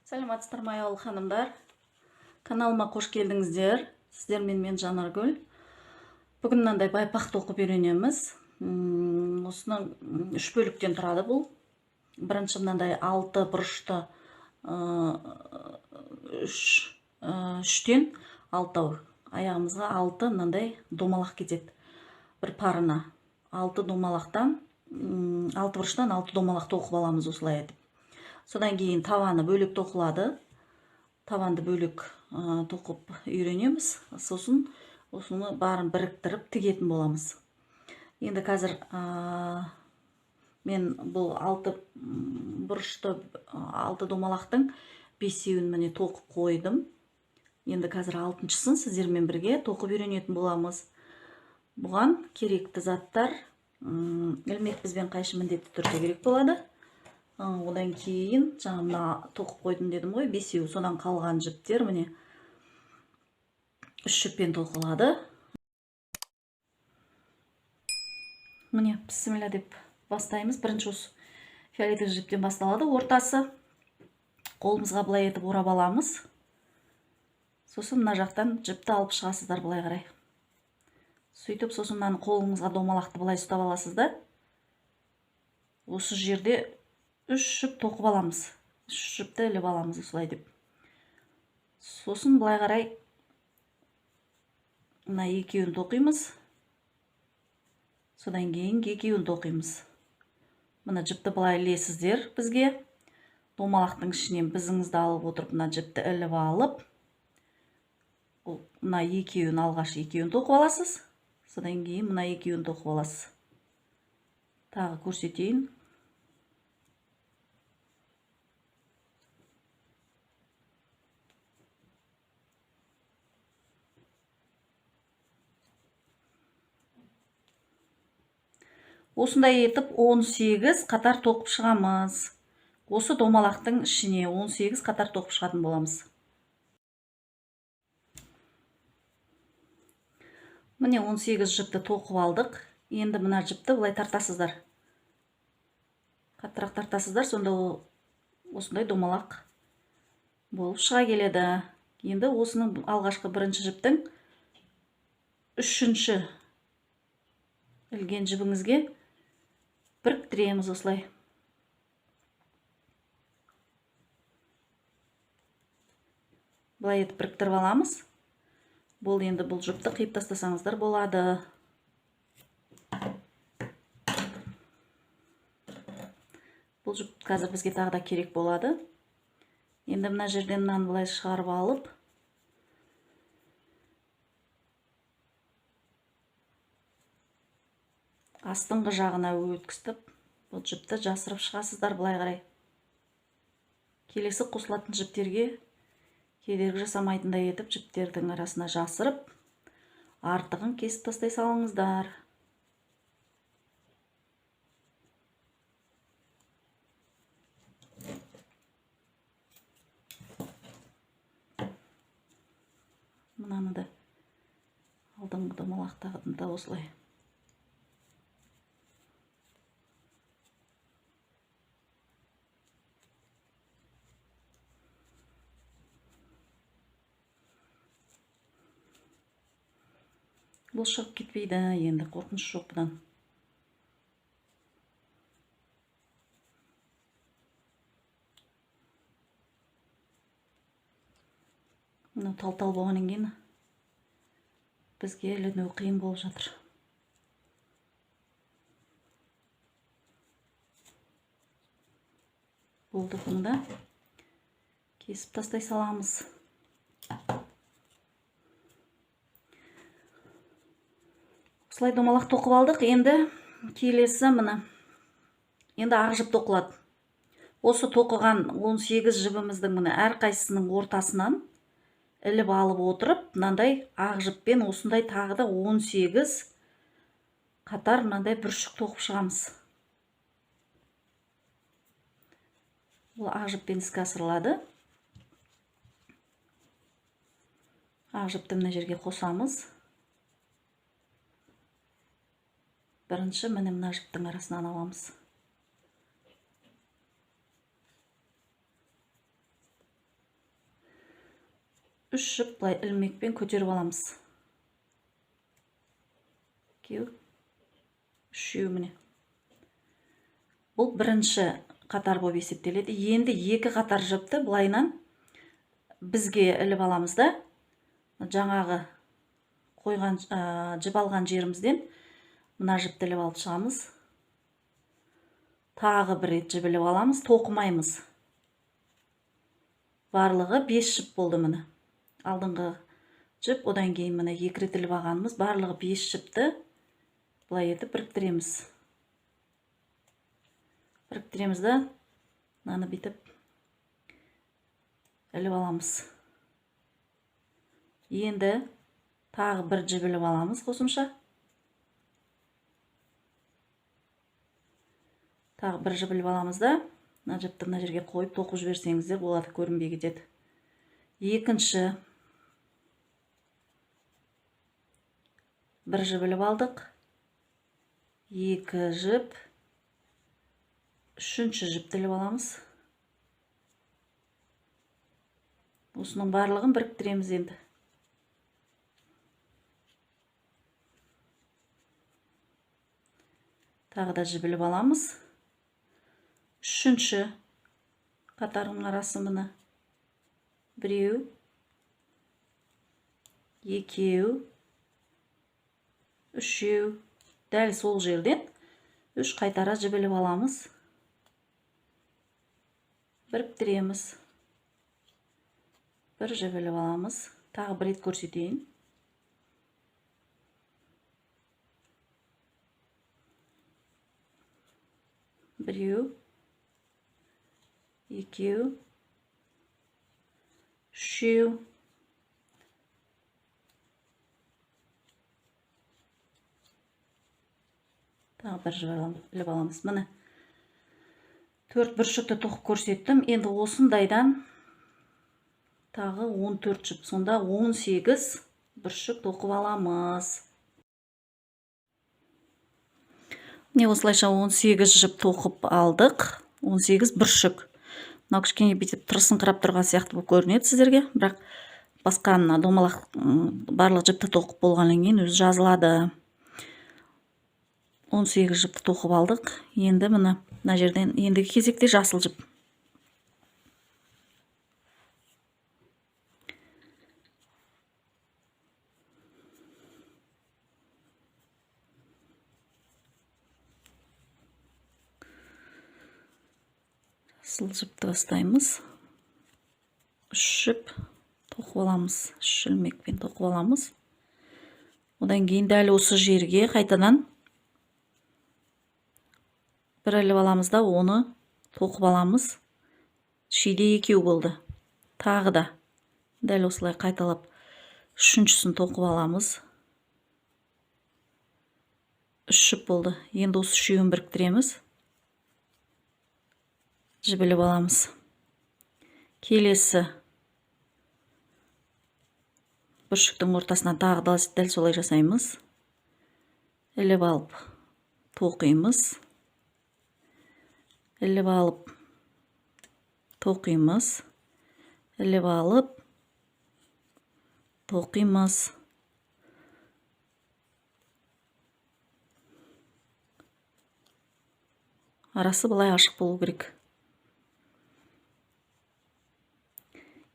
Сәлеметсіздер ме аяулы ханымдар? Каналыма қош келдіңіздер. Сіздермен мен Жанаргүл. Бүгін мынандай байпақ тоқып үйренеміз. Осының 3 бөліктен тұрады бұл. Бірінші мынандай 6 бұрышты 3-тен 6 аяғымызға 6 мынандай домалақ кетеді. Бір парына 6 домалақтан 6 бұрыштан 6 домалақ тоқып аламыз осылай етіп. Содан кейін таваны бөлек тоқылады. Таванды бөлек тоқып үйренеміз. Сосын осыны барын біріктіріп тігетін боламыз. Енді қазір мен бұл 6 бұрышты 6 домалақтың 5-еуін міне тоқып қойдым. Енді қазір 6-шысын сіздермен бірге тоқып үйренетін боламыз. Бұған керекті заттар ілмек бізбен қайшы міндетті түрде керек болады. Одан кейін жаңа тоқып қойдым дедім ғой, 5-еу, содан қалған жіптер міне 3 жіппен тоқылады. Міне бісміллә деп бастаймыз. Бірінші осы фиолетовый жіптен басталады. Ортасы қолымызға былай етіп орап аламыз. Сосын мына жақтан жіпті алып шығасыздар былай қарай. Сөйтіп сосын мынаны қолыңызға домалақты былай ұстап аласыздар. Осы жерде 3 жіп тоқып аламыз. 3 жіпті іліп аламыз осылай деп. Сосын былай қарай мына 2-еуін тоқимыз. Содан кейін 2-еуін тоқимыз. Мына жіпті былай ілесіздер бізге. Домалақтың ішінен бізіңізді алып отырып, мына жіпті іліп алып, мына 2-еуін алғаш 2-еуін тоқып аласыз. Содан кейін мына 2-еуін тоқып аласыз. Тағы көрсетейін. Осындай етіп 18 қатар тоқып шығамыз. Осы домалақтың ішіне 18 қатар тоқып шығатын боламыз. Міне 18 жіпті тоқып алдық. Енді мына жіпті бұлай тартасыздар. Қаттырақ тартасыздар, сонда осындай домалақ болып шыға келеді. Енді осының алғашқы бірінші жіптің 3-ші ілген жібіңізге біріктіреміз осылай. Бұлай етіп біріктіріп аламыз. Бұл енді бұл жіпті қиып тастасаңыздар болады. Бұл жіп қазір бізге тағы да керек болады. Енді мына жерден мынаны бұлай шығарып алып, астыңғы жағына өткістіп, бұл жіпті жасырып шығасыздар былай қарай. Келесі қосылатын жіптерге кедергі жасамайтындай етіп, жіптердің арасына жасырып, артығын кесіп тастай салыңыздар. Мынаны да алдыңғы домалақтағыны да осылай. Бұл шығып кетпейді, енді қорқыныш жоқ бұдан. Мына тал-тал болғаннан кейін бізге іліну қиын болып жатыр. Болды, бұны да кесіп тастай саламыз. Осылай домалақ тоқып алдық. Енді келесі мына. Енді ақ жіп тоқылады. Осы тоқыған 18 жібіміздің мына әрқайсысының ортасынан іліп алып отырып, мынандай ақ жіппен осындай тағы да 18 қатар мынандай бүршік тоқып шығамыз. Бұл ақ жіппен іске асырылады. Ақ жіпті мына жерге қосамыз. Бірінші міне мына жіптің арасынан аламыз. 3 жіп былай ілмекпен көтеріп аламыз. 2, 3 міне. Бұл бірінші қатар болып есептеледі. Енді екі қатар жіпті былайынан бізге іліп аламыз да, жаңағы қойған жіп алған жерімізден мына жіпті іліп алып шығамыз. Тағы бір рет жіп іліп аламыз, тоқымаймыз. Барлығы 5 жіп болды міне. Алдыңғы жіп, одан кейін міне 2 рет іліп алғанымыз, барлығы 5 жіпті былай етіп біріктіреміз. Біріктіреміз да, мынаны бүйтіп іліп аламыз. Енді тағы бір жіп іліп аламыз қосымша. Тағы бір жіп іліп аламыз да, мына жіпті мына жерге қойып тоқып жіберсеңіздер болады, көрінбей кетеді. Екінші бір жіп іліп алдық. 2 жіп. Үшінші жіпті іліп аламыз. Осының барлығын біріктіреміз енді. Тағы да жіп іліп аламыз. Үшінші қатардың арасы міне. 1, 2, 3. Дәл сол жерден 3 қайтара жіп іліп аламыз. Біріктіреміз. Бір жіп іліп аламыз. Тағы бір рет көрсетейін. Біреу, екеу, үшеу. Тағы бір жіп іліп аламыз. Міне 4 бүршікті тоқып көрсеттім. Енді осындайдан тағы 14 жіп. Сонда 18 бүршік тоқып аламыз. Не осылайша 18 жіп тоқып алдық. 18 бүршік. Мынау кішкене бүйтіп тырысыңқырап тұрған сияқты болып көрінеді сіздерге. Бірақ басқа домалақ барлық жіпті тоқып болғаннан кейін өзі жазылады. 18 жіпті тоқып алдық. Енді мына жерден ендігі кезекте жасыл жіп. Жасыл жіпті бастаймыз. 3 жіп тоқып аламыз. 3 ілмекпен тоқып аламыз. Одан кейін дәл осы жерге қайтадан бір іліп аламыз да, оны тоқып аламыз. Шиде 2 болды. Тағы да дәл осылай қайталап үшіншісін тоқып аламыз. 3 жіп болды. Енді осы үшеуін біріктіреміз. Жіп іліп аламыз. Келесі бүршіктің ортасынан тағы дәл солай жасаймыз. Іліп алып тоқимыз. Іліп алып тоқимыз. Іліп алып тоқимыз. Арасы былай ашық болу керек.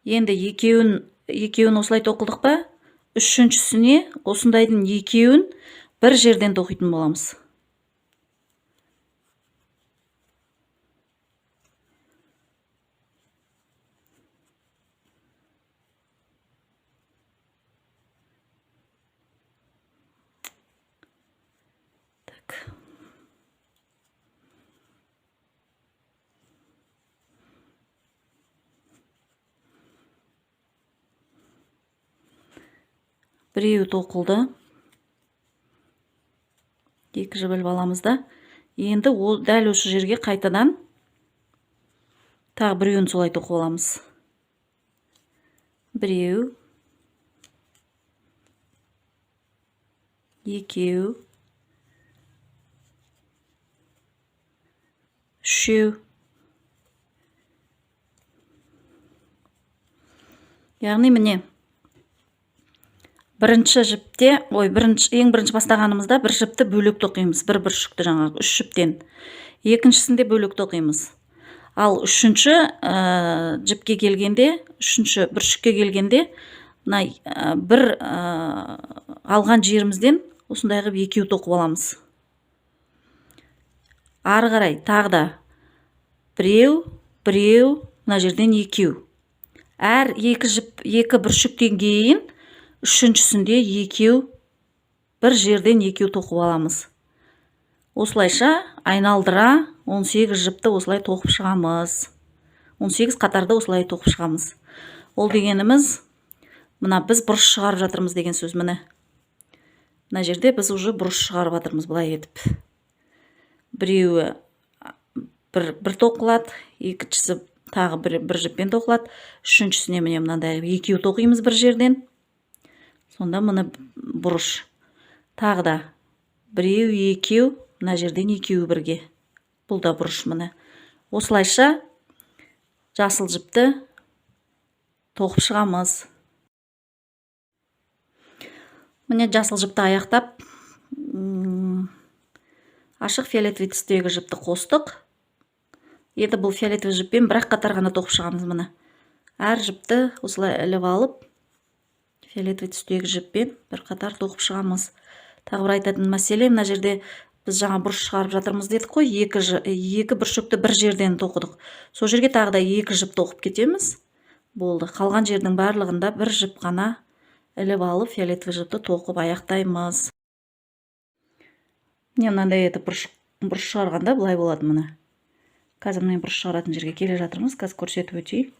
Енді екеуін осылай тоқылдық па? Үшіншісіне осындайдың екеуін бір жерден тоқитын боламыз. Біреуі тоқылды. 2 жіп іліп аламыз да. Енді дәл осы жерге қайтадан тағы біреуін солай тоқып аламыз. Біреу, екеу, үшеу. Яғни міне Бірінші жіпте, ең бірінші бастағанымызда бір жіпті бөлек тоқимыз, бір бүршікті жаңағы 3 жіптен. Екіншісінде бөлек тоқимыз. Ал үшінші жіпке келгенде, үшінші бүршікке келгенде, бір алған жерімізден осындай қылып екеу тоқып аламыз. Ары қарай тағы да біреу, мына жерден екеу. Әр екі бүршіктен кейін үшіншісінде екеу, бір жерден екеу тоқып аламыз. Осылайша айналдыра 18 жіпті осылай тоқып шығамыз. 18 қатарды осылай тоқып шығамыз. Ол дегеніміз, мына біз бұрыш шығарып жатырмыз деген сөз. Міне жерде біз уже бұрыш шығарып жатырмыз былай етіп. Біреуі бір тоқылады, екіншісі тағы бір жіппен тоқылады, үшіншісіне міне мынандай екеу тоқимыз бір жерден. Сонда мына бұрыш. Тағы да біреу, екеу, мына жерден екеу бірге. Бұл да бұрыш міне. Осылайша жасыл жіпті тоқып шығамыз. Міне жасыл жіпті аяқтап, ашық фиолетовый түстегі жіпті қостық. Енді бұл фиолетовый жіппен бір-ақ қатар ғана тоқып шығамыз міне. Әр жіпті осылай іліп алып, фиолетовый түстегі жіппен бір қатар тоқып шығамыз. Тағы бір айтатын мәселе, мына жерде біз жаңа бұрыш шығарып жатырмыз дедік қой, екі бүршікті бір жерден тоқыдық. Сол жерге тағы да екі жіп тоқып кетеміз. Болды. Қалған жердің барлығында бір жіп қана іліп алып, фиолетовый жіпті тоқып аяқтаймыз. Міне мынандай етіп бұрыш шығарғанда былай болады міне. Қазір міне бұрыш шығаратын жерге келе жатырмыз. Қазір көрсетіп өтейін.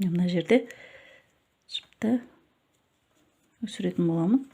Мына жерде жіпті өсіретін боламын.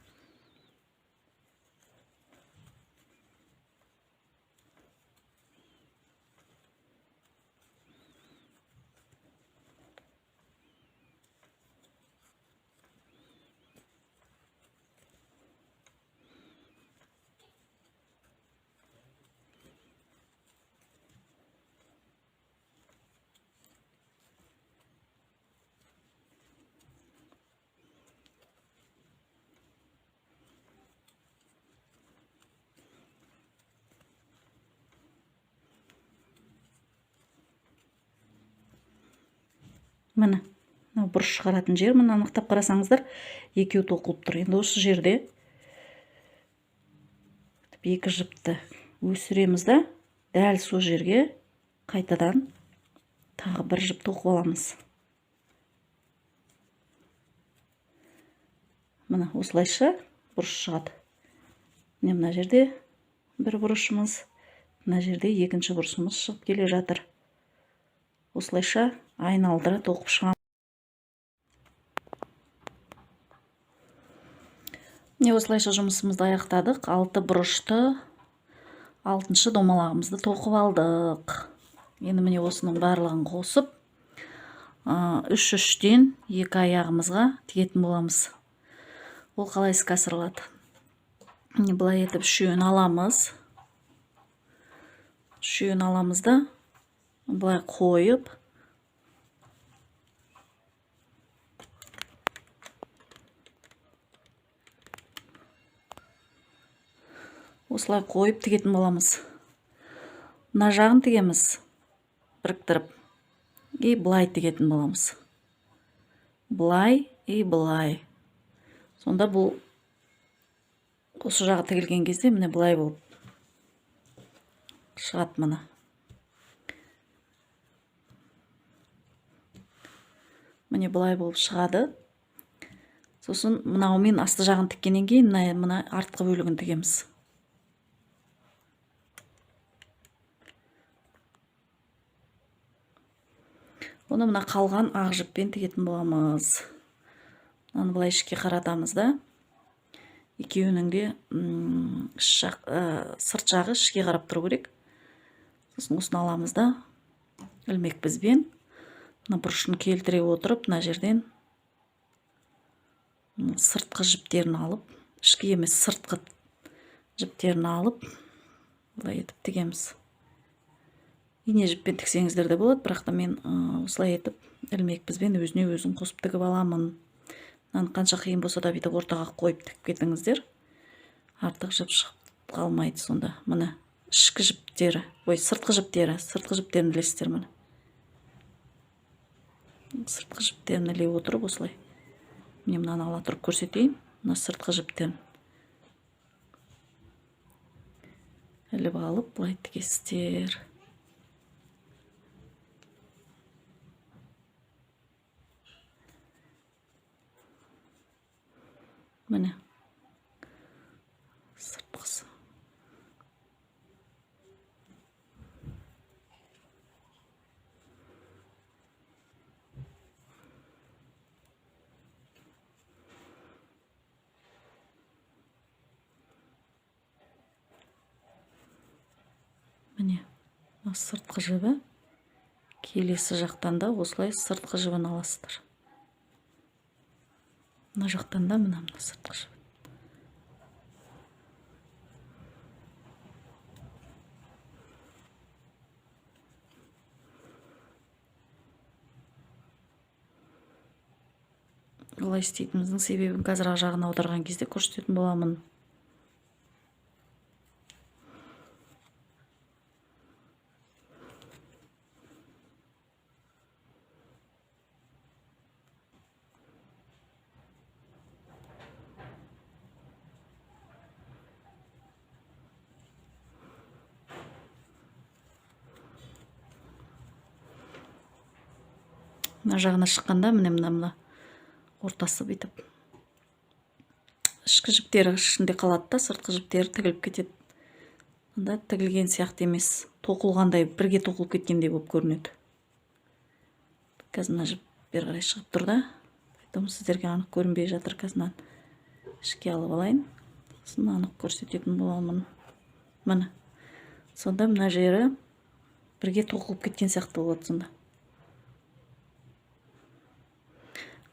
Міне, бұрыш шығаратын жер, міне анықтап қарасаңыздар, екеу тоқылып тұр. Енді осы жерде екі жіпті өсіреміз да, дәл сол жерге қайтадан тағы бір жіп тоқып аламыз. Міне осылайша бұрыш шығады. Мына жерде бір бұрышымыз, мына жерде екінші бұрышымыз шығып келе жатыр. Осылайша айналдыра тоқып шығамыз. Осылайша жұмысымызды аяқтадық. 6 бұрышты, 6-шы домалағымызды тоқып алдық. Енді міне осының барлығын қосып, 3-3-тен 2 аяғымызға тігетін боламыз. Ол қалай іске асырылады? Былай етіп үшеуін аламыз. Үшеуін аламыз да былай қойып, осылай қойып тігетін боламыз. Мына жағын тігеміз, біріктіріп, былай тігетін боламыз. Былай, былай. Сонда бұл осы жағы тігілген кезде міне былай болып шығады мына. Міне былай болып шығады. Сосын мынаумен асты жағын тіккеннен кейін мына артқы бөлігін тігеміз. Оны мына қалған ақ жіппен тігетін боламыз. Мынаны былай ішке қаратамыз да. Екеуінің де сырт жағы ішке қарап тұру керек. Сосын осыны аламыз да, ілмек бізбен мына бұрышын келтіре отырып, мына жерден сыртқы жіптерін алып, ішкі емес сыртқы жіптерін алып, былай етіп тігеміз. Ине жіппен тіксеңіздер де болады, бірақ та мен осылай етіп ілмекпізбен өзіне өзін қосып тігіп аламын. Қанша қиын болса да бүйтіп ортаға қойып тігіп кетіңіздер. Артық жіп шығып қалмайды сонда. Міне ішкі жіптері, сыртқы жіптерін ілесіздер міне. Сыртқы жіптерін іле отырып осылай. Мен мынаны ала тұрып көрсетейін. Мына сыртқы жіптерін іліп алып, былай тігесіздер. Міне сыртқысы. Міне сыртқы жібі. Келесі жақтан да осылай сыртқы жібін аласыздар. Мына жақтан да мына сыртқы жібі. Олай істейтініміздің себебін қазір жағын аударған кезде көрсететін боламын. Мына жағына шыққанда мына ортасы бүйтіп ішкі жіптері ішінде қалады да, сыртқы жіптері тігіліп кетеді. Онда тігілген сияқты емес, тоқылғандай, бірге тоқылып кеткендей болып көрінеді. Қазір мына жіп бері қарай шығып тұр да, поэтому сіздерге анық көрінбей жатыр. Қазір ішке алып алайын, сосын анық көрсететін боламын. Міне сонда мына жері бірге тоқылып кеткен сияқты болады сонда.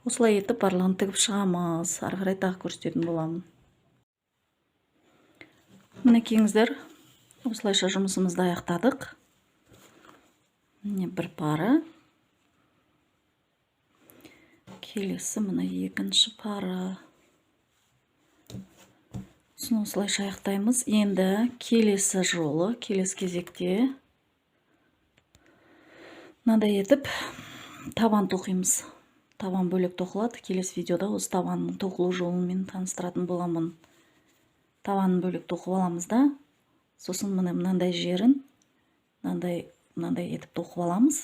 Осылай етіп барлығын тігіп шығамыз. Ары қарай тағы көрсететін боламын. Міне келіңіздер, осылайша жұмысымызды аяқтадық. Міне бір пары. Келесі міне екінші пары. Сосын осылайша аяқтаймыз. Енді келесі жолы, келесі кезекте мынандай етіп табан тоқимыз. Табан бөлек тоқылады. Келесі видеода осы табанның тоқылу жолымен таныстыратын боламын. Табанын бөлек тоқып аламыз да, сосын мынандай жерін мынандай етіп тоқып аламыз.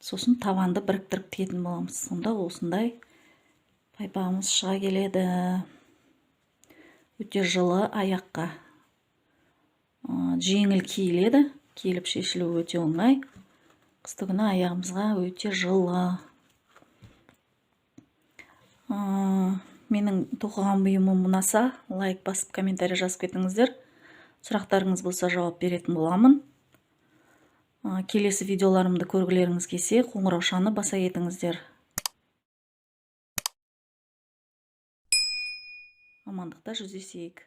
Сосын табанды біріктіріп тігетін боламыз. Сонда осындай пайпағымыз шыға келеді. Өте жылы аяққа жеңіл киіледі. Киіліп шешілуі өте оңай. Қысты күні аяғымызға өте жылы. Менің тоқыған бұйымым ұнаса, лайк басып, комментарий жазып кетіңіздер. Сұрақтарыңыз болса жауап беретін боламын. Келесі видеоларымды көргілеріңіз келсе, қоңыраушаны баса кетіңіздер. Амандықта жүздесейік.